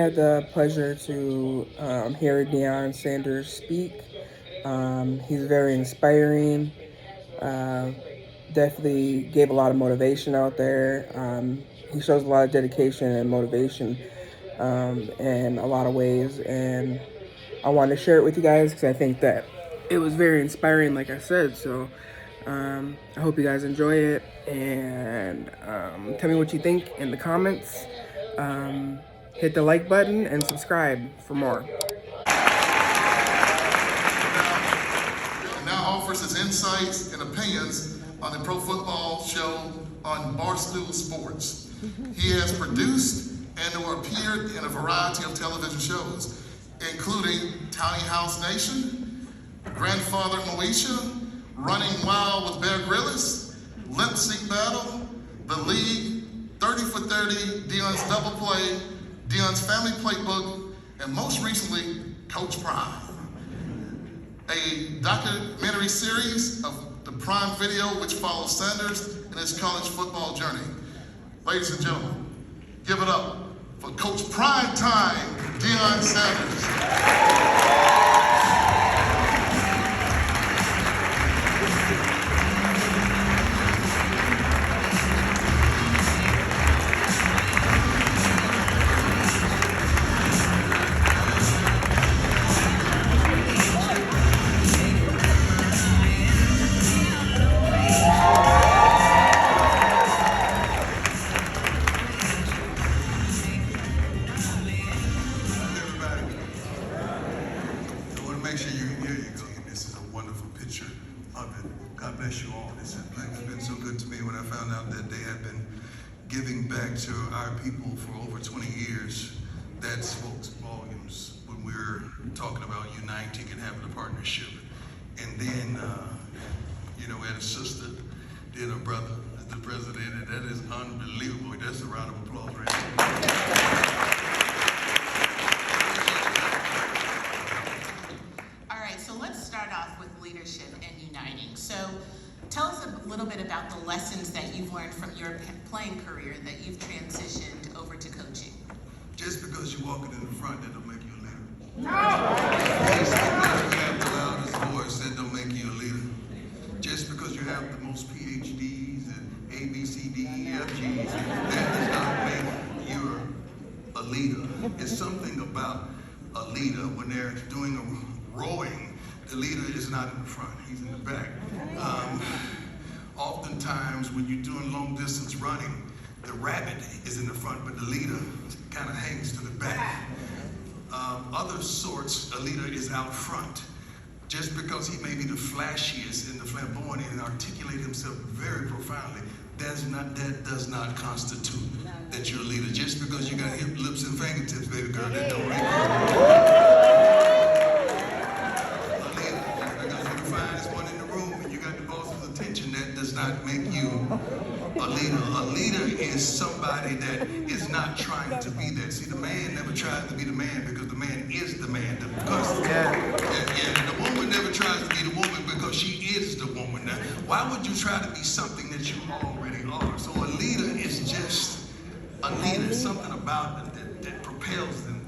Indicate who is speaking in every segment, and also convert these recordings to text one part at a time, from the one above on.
Speaker 1: had the pleasure to hear Deion Sanders speak. He's very inspiring. Uh, Definitely gave a lot of motivation out there. He shows a lot of dedication and motivation in a lot of ways, and I wanted to share it with you guys because I think that it was very inspiring, like I said. So I hope you guys enjoy it, and tell me what you think in the comments. Hit the like button and subscribe for more.
Speaker 2: And now offers his insights and opinions on the Pro Football Show on Barstool Sports. He has produced and or appeared in a variety of television shows, including Tiny House Nation, Grandfather Moesha, Running Wild with Bear Grylls, Lip Sync Battle, The League, 30 for 30, Deion's Double Play, Deion's Family Playbook, and most recently, Coach Prime. A documentary series of the Prime Video which follows Sanders in his college football journey. Ladies and gentlemen, give it up for Coach Prime Time, Deion Sanders.
Speaker 3: Make sure you here you go. This is a wonderful picture of it. God bless you all. This has been so good to me when I found out that they have been giving back to our people for over 20 years. That spoke volumes when we were talking about uniting and having a partnership. And then, we had a sister, then a brother, the president, and that is unbelievable. That's a round of applause right there.
Speaker 4: So tell us a little bit about the lessons that you've learned from your playing career that you've transitioned over to coaching.
Speaker 3: Just because you're walking in the front, that don't make you a leader. No! Just because you have the loudest voice, that don't make you a leader. Just because you have the most PhDs and A, B, C, D, E, F, G's, that does not make you a leader. It's something about a leader when they're doing a rowing. The leader is not in the front, he's in the back. Oftentimes when you're doing long distance running, the rabbit is in the front, but the leader kind of hangs to the back. Other sorts, a leader is out front. Just because he may be the flashiest and the flamboyant and articulate himself very profoundly, that does not constitute that you're a leader. Just because you got hip, lips, and fingertips, baby girl, that don't make you not make you a leader. A leader is somebody that is not trying to be that. See, the man never tries to be the man because the man is the man. The woman never tries to be the woman because she is the woman. Now, why would you try to be something that you already are? So a leader is just a leader. It's something about them that propels them,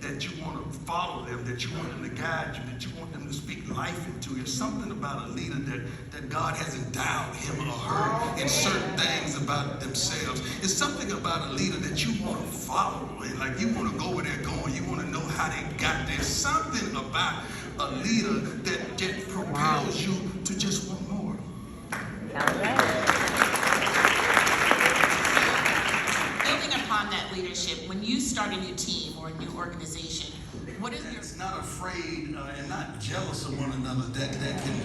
Speaker 3: that you want to follow them, that you want them to guide you, that you want them to speak life into you. It's something about a leader that God has endowed him or her in certain things about themselves. It's something about a leader that you want to follow. Like you want to go where they're going. You want to know how they got there. Something about a leader that propels you to just want more.
Speaker 4: Building upon that leadership, when you start a new team or a new organization, what is your...
Speaker 3: It's not afraid and not jealous of one another that can...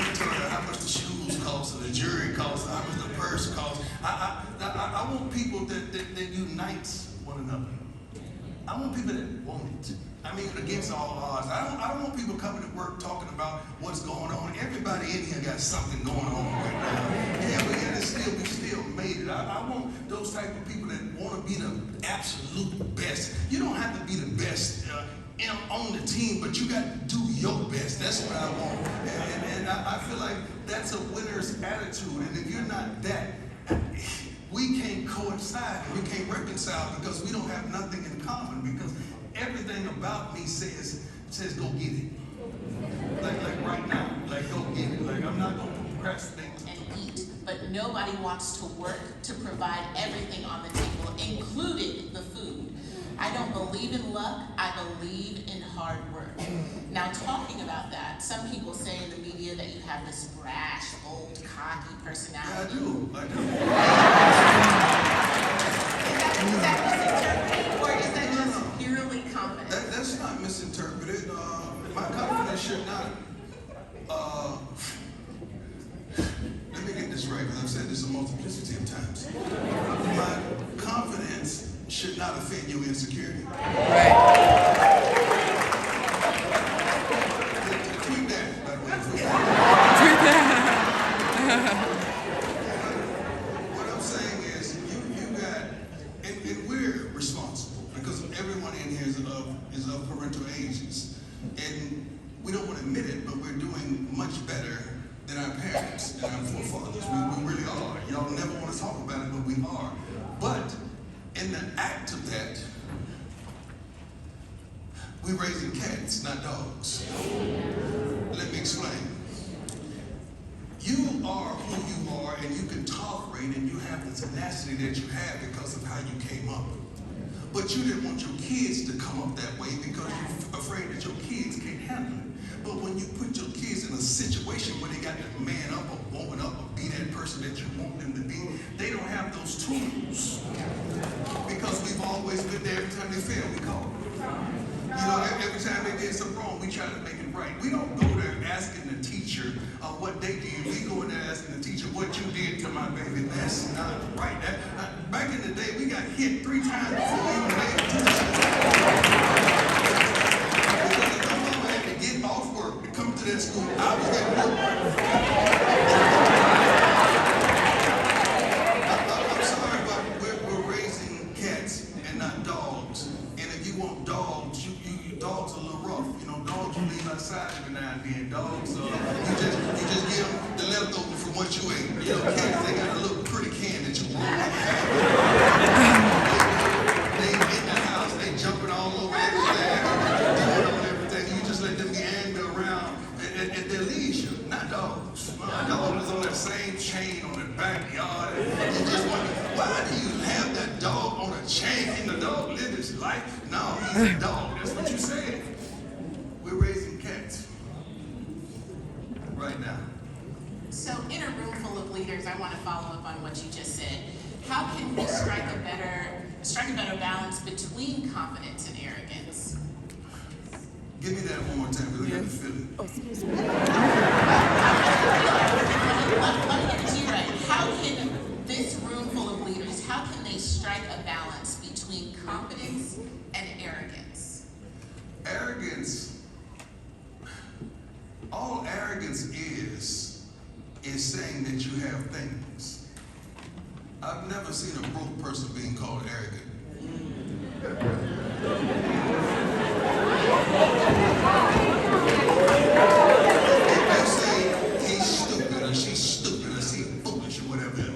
Speaker 3: It's not how much the shoes cost or the jewelry costs or how much the purse costs. I want people that unites one another. I want people that want it. I mean, against all odds. I don't want people coming to work talking about what's going on. Everybody in here got something going on right now. Yeah, we still made it. I want those type of people that want to be the absolute best. You don't have to be the best on the team, but you got to do your best. That's what I want. And I feel like that's a winner's attitude. And if you're not that, we can't coincide and we can't reconcile because we don't have nothing in common, because everything about me says go get it. Like right now, like go get it. Like I'm not gonna procrastinate.
Speaker 4: And eat, but nobody wants to work to provide everything on the table, including the food. I don't believe in luck, I believe in hard work. Now, talking about that, some people say in the media that you have this brash, bold, cocky personality.
Speaker 3: Yeah, I do.
Speaker 4: Is that misinterpreted, or is that just purely confident?
Speaker 3: That's not misinterpreted. My confidence should not, let me get this right, because I've said this a multiplicity of times. My confidence should not offend your insecurity.
Speaker 1: Right.
Speaker 3: Tweet that, by the way. What I'm saying is, you got, and we're responsible, because everyone in here is of parental ages. And we don't want to admit it, but we're doing much better than our parents and our forefathers. We really are. Y'all never want to talk about it, but we are. But in the act of that, we're raising cats, not dogs. Let me explain. You are who you are, and you can tolerate, and you have the tenacity that you have because of how you came up. But you didn't want your kids to come up that way because you're afraid that your kids can't handle it. But when you put your kids in a situation where they got to man up or woman up or be that person that you want them to be, they don't have those tools. Because we've always been there. Every time they fail, we call them. You know, every time they did something wrong, we try to make it right. We don't go there asking the teacher what they did. We go in there asking the teacher what you did to my baby. That's not right. Back in the day, we got hit 3 times before we even made a touchdown. Because if my mama had to get off work to come to that school, I was getting whooped. I'm sorry, but we're raising cats and not dogs. And if you want dogs, dogs are a little rough. You know, dogs you leave outside every now and then. Dogs, you just give them the leftover from what you ate. You know, cats, they got a little pretty can that you want. They in the house, they jumping all over everything, doing on everything. You just let them meander around at their leisure. Not dogs. My dog is on that same chain on the backyard. You just wonder, why do you have that dog on a chain? Can the dog live his life? No, he's a dog. That's what you said. We're raising cats right now.
Speaker 4: So in a room full of leaders, I want to follow up on what you just said. How can we strike a better balance between confidence and arrogance?
Speaker 3: Give me that one more time, because I got to feel it.
Speaker 1: Oh, excuse me.
Speaker 4: Let me get it to you right. How can this room full of leaders, how can they strike a balance between confidence and arrogance?
Speaker 3: Arrogance, all arrogance is saying that you have things. I've never seen a broke person being called arrogant. They say he's stupid or she's stupid or she's foolish or whatever.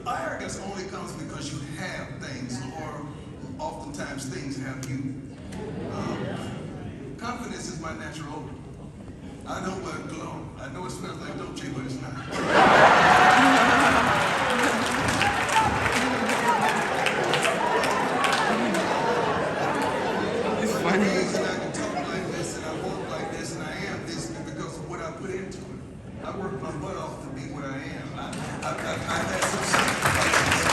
Speaker 3: Arrogance only comes because you have things, or oftentimes things have you. Confidence is my natural odor. I know what cologne. I know it smells like Dolce, but it's not.
Speaker 1: It's
Speaker 3: The
Speaker 1: funny.
Speaker 3: reason I can talk like this and I walk like this and I am this is because of what I put into it. I worked my butt off to be where I am. I've had some sacrifices.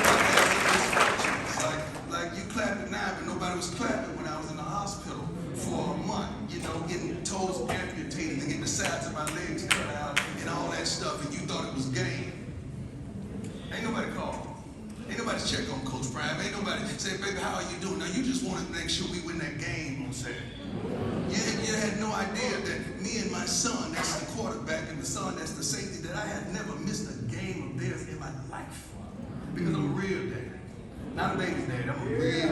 Speaker 3: I've had some misfortunes. Like you clapping now, but nobody was clapping when I was in the hospital for a month. You know, getting toes amputated and getting the sides of my legs cut out and all that stuff, and you thought it was game. Ain't nobody called. Ain't nobody check on Coach Prime. Ain't nobody say, baby, how are you doing? Now, you just wanted to make sure we win that game on Saturday. You had no idea that me and my son, that's the quarterback, and the son, that's the safety, that I had never missed a game of theirs in my life. Because I'm a real dad. Not a baby dad, I'm a real You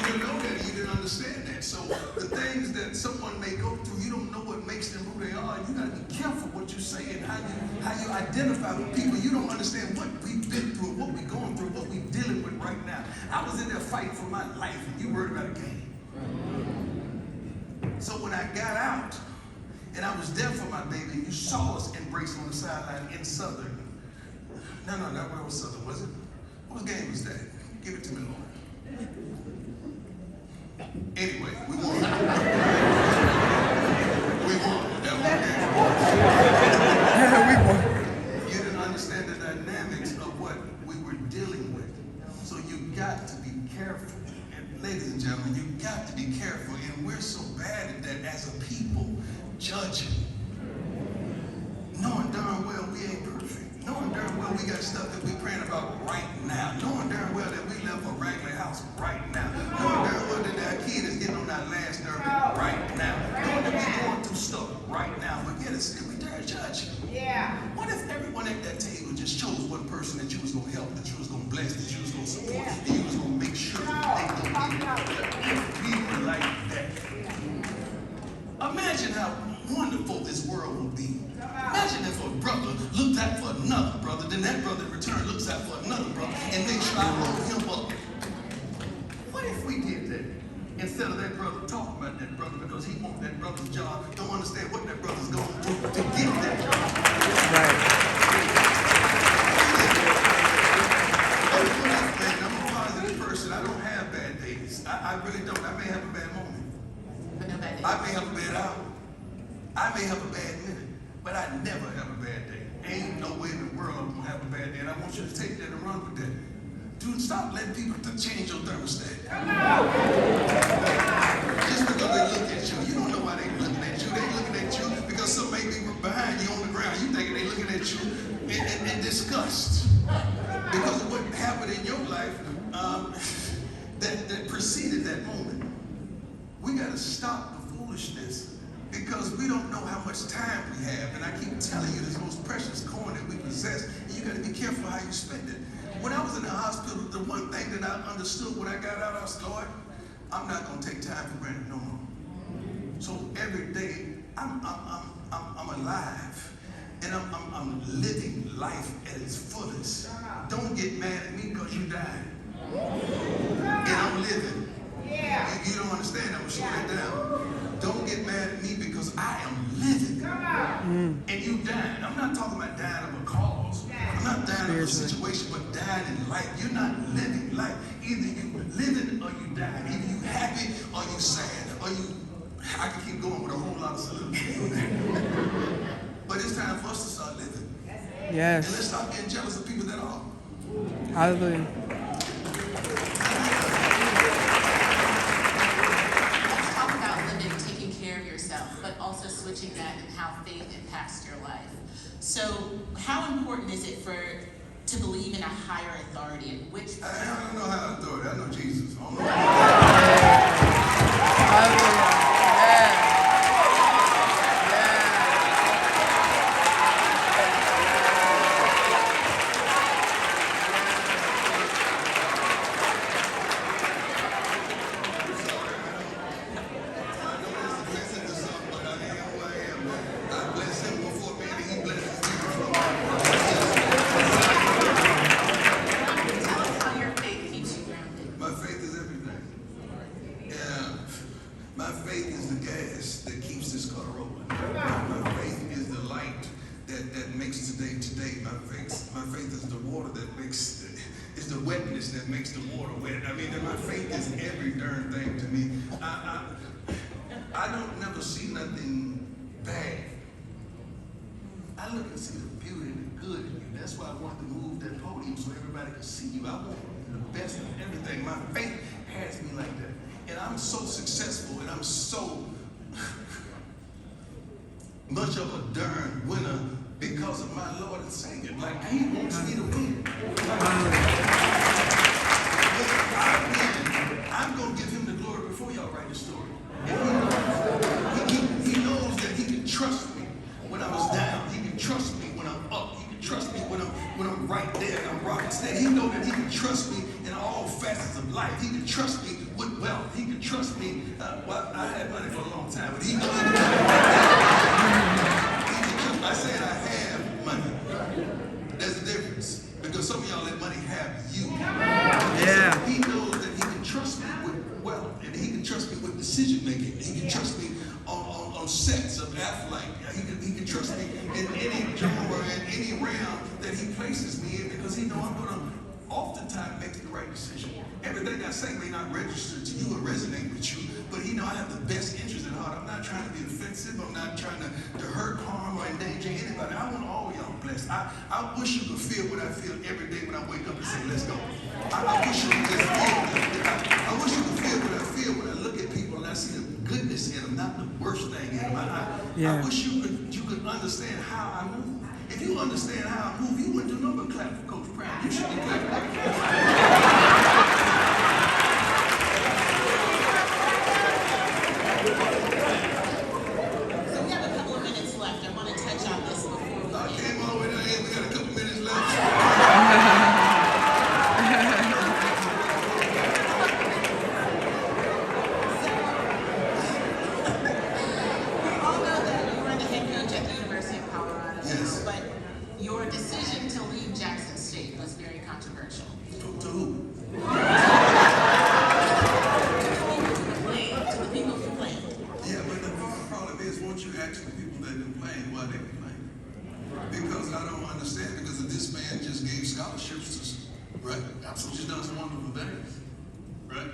Speaker 3: didn't know that, you didn't understand that. So the things that someone may go through, you don't know what makes them who they are. You gotta be careful what you say and how you identify I was in there fighting for my life, and you worried about a game. So when I got out, and I was there for my baby, you saw us embrace on the sideline in Southern. No, that was Southern, was it? What game was that? Give it to me, Lord. Anyway, we won. We won. That one game.
Speaker 1: We won.
Speaker 3: You didn't understand the dynamics of what we were dealing with. So you got to be careful. And ladies and gentlemen, you got to be careful. And we're so bad at that as a people, judging. Knowing darn well we ain't perfect. Knowing darn well we got stuff that we praying about right now. Knowing darn well that we left a regular house right now. Knowing darn well that our kid is getting on that last nerve right now. Knowing that we're going through stuff right now. But yet it's we dare judge.
Speaker 5: Yeah.
Speaker 3: What if everyone at that table just chose one person that you was going to help, that you was going to bless, that you was going to support, that you was going to make sure that they don't get it? If we were like that, imagine how wonderful this world would be. Imagine if a brother looked out for another brother, then that brother in return looks out for another brother and makes sure I hold him up. What if we did that? Instead of that brother talking about that brother because he wants that brother's job, don't understand what that brother's going to do to get that job.
Speaker 1: Right.
Speaker 3: I'm a positive person. I don't have bad days. I really don't. I may have a bad moment.
Speaker 4: But no bad days.
Speaker 3: I may have a bad hour. I may have a bad minute. But I never have a bad day. Ain't no way in the world I'm gonna have a bad day. And I want you to take that and run with that. Dude, stop letting people change your thermostat. Just because they look at you. You don't know why they looking at you. They looking at you because some may be behind you on the ground. You thinking they looking at you in disgust. Because of what happened in your life that preceded that moment. We gotta stop the foolishness. Because we don't know how much time we have. And I keep telling you, this is the most precious coin that we possess. And you got to be careful how you spend it. When I was in the hospital, the one thing that I understood when I got out, I was, Lord, I'm not going to take time for granted no more. So every day, I'm alive. And I'm living life at its fullest. Don't get mad at me because you died. And I'm living. You don't understand. I'm going to slow that down. Don't get mad at me because I am living. And you dying. I'm not talking about dying of a cause. I'm not dying of a situation, but dying in life. You're not living life. Either you living or you dying. Either you happy or you sad. Or you, I can keep going with a whole lot of soliloquy. But it's time for us to start living.
Speaker 1: Yes.
Speaker 3: And let's stop getting jealous of people that are.
Speaker 1: Hallelujah.
Speaker 4: But also switching that and how faith impacts your life. So how important is it to believe in a higher authority? And which
Speaker 3: I don't know how authority. I know Jesus. I don't know.
Speaker 1: Hallelujah.
Speaker 3: My faith is the gas that keeps this car rolling. My faith is the light that makes today today. My faith is the water that makes, is the wetness that makes the water wet. I mean, my faith is every darn thing to me. I don't never see nothing bad. I look and see the beauty and the good in you. That's why I wanted to move that podium so everybody could see you. I want the best of everything. My faith has me like that. And I'm so successful and I'm so much of a darn winner because of my Lord and Savior. Like, He wants me to win. I'm going to give Him the glory before y'all write the story. And he knows that He can trust me when I was down. He can trust me when I'm up. He can trust me when I'm right there and I'm rocking steady. He knows that He can trust me in all facets of life. He can trust me with wealth. He can trust me. Well, I had money for a long time, but He knows He can trust me. I said I have money. There's a difference. Because some of y'all let money have you.
Speaker 1: Yeah.
Speaker 3: He that he places me in because he know I'm going to oftentimes make the right decision. Everything I say may not register to you or resonate with you, but he know I have the best interest at heart. I'm not trying to be offensive. I'm not trying to hurt, harm, or endanger anybody. I want all y'all blessed. I wish you could feel what I feel every day when I wake up and say, let's go. I wish you could just feel that. I wish you could feel what I feel when I look at people and I see the goodness in them, not the worst thing in them. I wish you could understand how I move. If you understand how I move, you wouldn't do nothing but clap for Coach Brown. You should be clapping.
Speaker 4: So we have a couple of minutes left. I want to touch on this before we
Speaker 3: I
Speaker 4: end.
Speaker 3: came all the way down here. We got a couple minutes left.
Speaker 4: We all know that you were the head coach at the University of Colorado.
Speaker 3: Yes.
Speaker 4: But your decision to leave Jackson State was very controversial.
Speaker 3: To who?
Speaker 4: To the people who played.
Speaker 3: Yeah, but the problem is, won't you ask the people that complain why they complain? Because I don't understand, because if this man just gave scholarships to, right? Absolutely. Just done some wonderful things, right?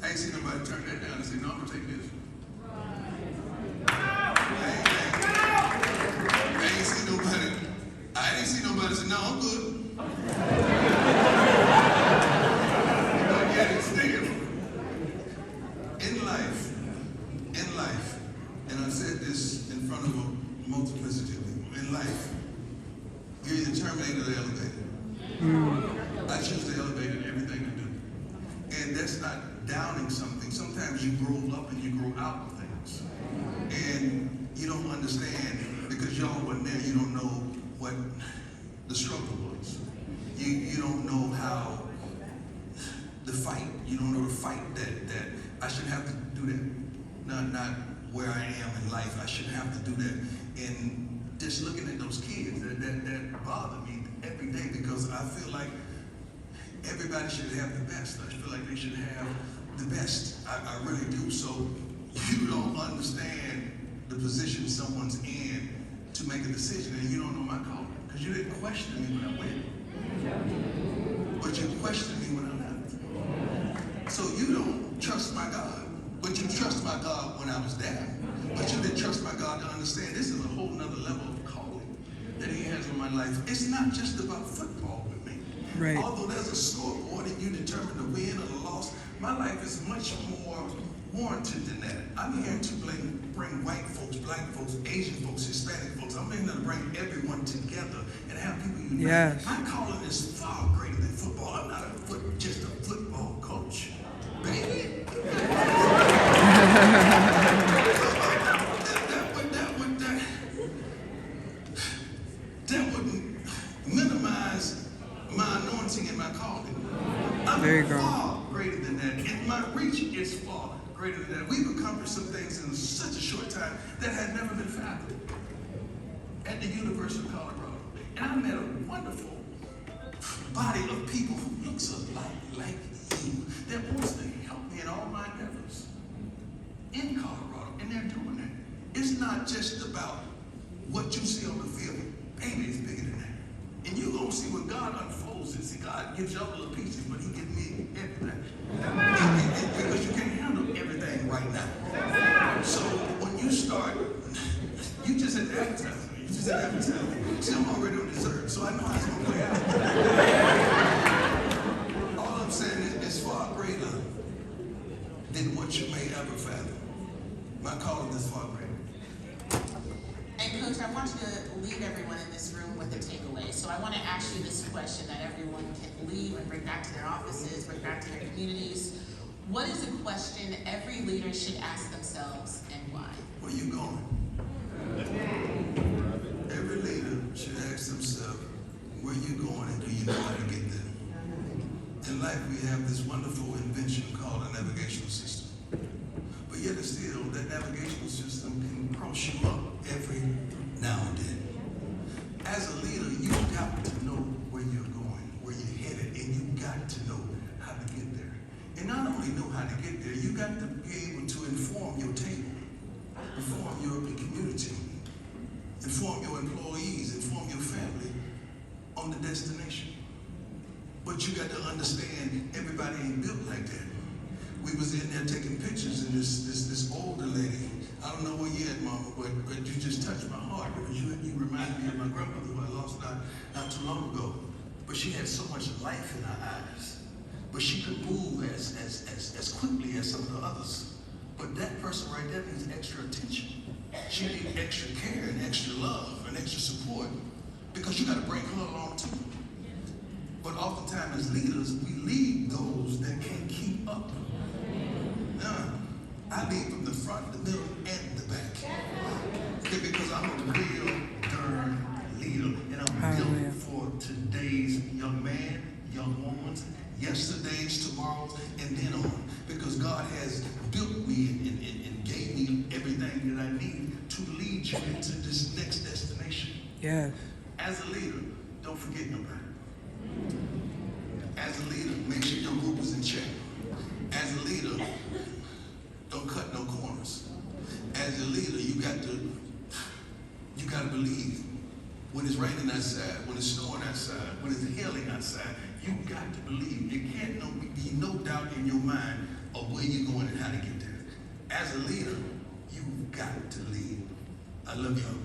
Speaker 3: I ain't seen nobody turn that down and say, no, I'm gonna take this. I ain't seen nobody say, no, I'm good. But yet it's still in life, and I've said this in front of a multiplicity of people, in life, you're either terminated or elevated. I choose the elevated in everything I do. And that's not downing something. Sometimes you grow up and you grow out of things. And you don't understand, because y'all weren't there, you don't know what the struggle was. You don't know how the fight, you don't know the fight that I shouldn't have to do that. Not where I am in life, I shouldn't have to do that. And just looking at those kids, that bother me every day, because I feel like everybody should have the best. I feel like they should have the best. I really do. So you don't understand the position someone's in to make a decision, and you don't know my calling, because you didn't question me when I went, but you questioned me when I left. So you don't trust my God, but you trust my God when I was there. But you didn't trust my God to understand this is a whole nother level of calling that he has on my life. It's not just about football with me.
Speaker 1: Right.
Speaker 3: Although there's a scoreboard and you determine the win or the loss, my life is much more warranted than that. I'm here to bring white folks, black folks, Asian folks, Hispanic folks. I'm here to bring everyone together and have people unite.
Speaker 1: Yes.
Speaker 3: My calling is far greater than football. I'm not just a football coach, baby. That would minimize my anointing and my calling.
Speaker 1: There you
Speaker 3: I'm
Speaker 1: go.
Speaker 3: far greater than that. And my reach is far greater than that. We've accomplished some things in such a short time that had never been fathomed at the University of Colorado. And I met a wonderful body of people who looks like you, that wants to help me in all my endeavors in Colorado. And they're doing that. It's not just about what you see on the field. Baby, it's bigger than that. And you're going to see when God unfolds it. See, God gives y'all little pieces, but he gives me everything. Because you can't handle everything right now. So when you start, you just at the advertising. You just at the advertising. See, I'm already on dessert, so I know how it's going to play out. All I'm saying is it's far greater than what you may ever fathom. My calling is far greater.
Speaker 4: And Coach, I want you to leave everyone in this room with a takeaway. So I want to ask you this question that everyone can leave and bring back to their offices, bring back to their communities. What is a question every leader should ask themselves and why?
Speaker 3: Where you going? Every leader should ask themselves, where you going and do you know how to get there? In life, we have this wonderful invention called a navigational system. But yet still, that navigational system can cross you up every now and then. As a leader, you got to know where you're going, where you're headed, and you got to know how to get there. And not only know how to get there, you got to be able to inform your table, inform your community, inform your employees, inform your family on the destination. But you got to understand, everybody ain't built like that. We was in there taking pictures, and this older lady, I don't know where you at, Mama, but you just touched my heart, because you reminded me of my grandmother who I lost not too long ago. But she had so much life in her eyes. But she could move as quickly as some of the others. But that person right there needs extra attention. She needs extra care and extra love and extra support, because you got to bring her along too. But oftentimes as leaders, we lead those that can't keep up. Now, I lead from the front, the middle, and the back. Okay, because I'm a real darn leader, and I'm built for today's young man, young woman, yesterday's, tomorrow's, and then on. Because God has built me and gave me everything that I need to lead you into this next destination.
Speaker 1: Yes.
Speaker 3: As a leader, don't forget nobody. As a leader, make sure your group is in check. As a leader, don't cut no corners. As a leader, you got to believe. When it's raining outside, when it's snowing outside, when it's hailing outside, you got to believe. There can't be no doubt in your mind of where you're going and how to get there. As a leader, you've got to lead. I love y'all.